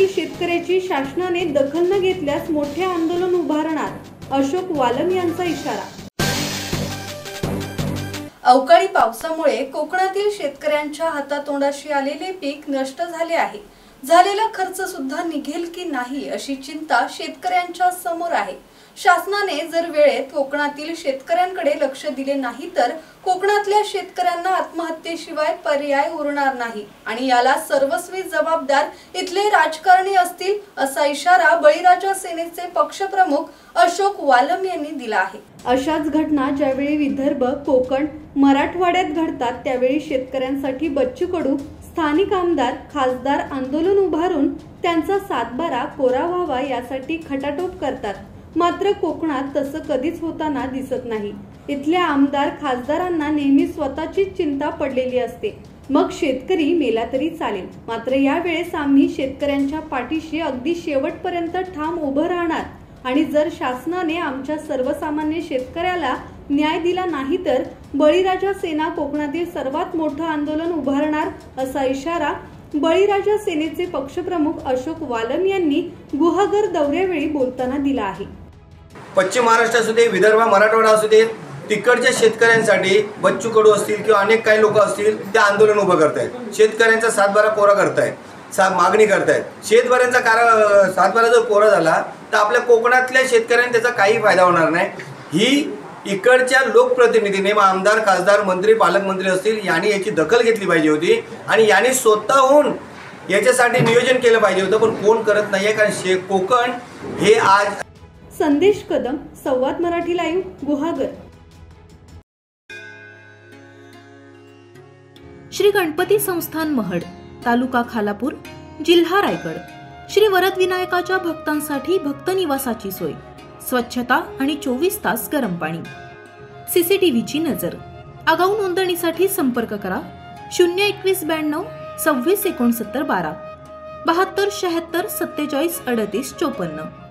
शेतकऱ्याची शासनाने दखल न घेतल्यास मोठे आंदोलन उभारणार, अशोक वालम यांचा इशारा। अवकाळी पावसामुळे कोकणातील शेतकऱ्यांच्या हातातोंडाशी आलेले पीक नष्ट झाले आहे। झालेला खर्च सुद्धा निघेल की नाही अशी चिंता शेतकऱ्यांच्या समोर आहे। शासनाने जर वेळेत कोकणातील शेतकऱ्यांकडे लक्ष दिले नाही तर कोकणातल्या शेतकऱ्यांना आत्महत्येशिवाय पर्याय उरणार नाही आणि याला सर्वस्वी जबाबदार इथले राजकारणी असतील, असा इशारा बळीराजा सेनेचे पक्षप्रमुख अशोक वालम यांनी दिला आहे। अशाच घटना ज्यावेळी विदर्भ, कोकण, मराठवाड्यात घडतात त्यावेळी शेतकऱ्यांसाठी बच्चू कडू स्थानिक आमदार, खासदार आंदोलन उभारून त्यांचा सातबारा कोरा व्हावा यासाठी खटाटोप करतात। मात्र कोकणात तसं कधीच होताना दिसत नाही। इथल्या आमदार, खासदारांना नेहमी स्वतःचीच चिंता पडलेली असते, मग शेतकरी मेला तरी चालेल। मात्र यावेळेस आम्ही शेतकऱ्यांच्या पाठीशी अगदी शेवटपर्यंत ठाम उभं राहणार आणि जर शासनाने आमच्या सर्वसामान्य शेतकऱ्याला न्याय दिला नाही तर बळीराजा सेना कोकणातील सर्वात मोठं आंदोलन उभारणार, असा इशारा बळीराजा सेनेचे पक्षप्रमुख अशोक वालम यांनी गुहागर दौऱ्यावेळी बोलताना दिला आहे। पश्चिम महाराष्ट्र असू दे, विदर्भ, मराठवाडा असू दे, तिकडच्या शेतकऱ्यांसाठी बच्चू कडू असतील किंवा अनेक काही लोक असतील ते आंदोलन उभं करतायत। शेतकऱ्यांचा सातबारा कोरा करतायत, मागणी करतायत। शेतकऱ्यांचा सातबारा जर कोरा झाला तर आपल्या कोकणातल्या शेतकऱ्यांना त्याचा काही फायदा होणार नाही। ही इकडच्या लोकप्रतिनिधीने, आमदार, खासदार, मंत्री, पालकमंत्री असतील, यांनी याची दखल घेतली पाहिजे होती आणि यांनी स्वतःहून याच्यासाठी नियोजन केलं पाहिजे होतं, पण कोण करत नाहीये। कारण कोकण हे आज संदेश कदम, संवाद मराठी लाईव्ह, गुहागर। श्री गणपती संस्थान महड, तालुका खालापूर, जिल्हा रायगड। श्री वरद विनायकाच्या भक्तांसाठी भक्त निवासाची सोय, स्वच्छता आणि 24 तास गरम पाणी, सीसीटीव्हीची नजर। आगाऊ नोंदणीसाठी संपर्क करा 02192 26 69 12 72 76 47 38 54।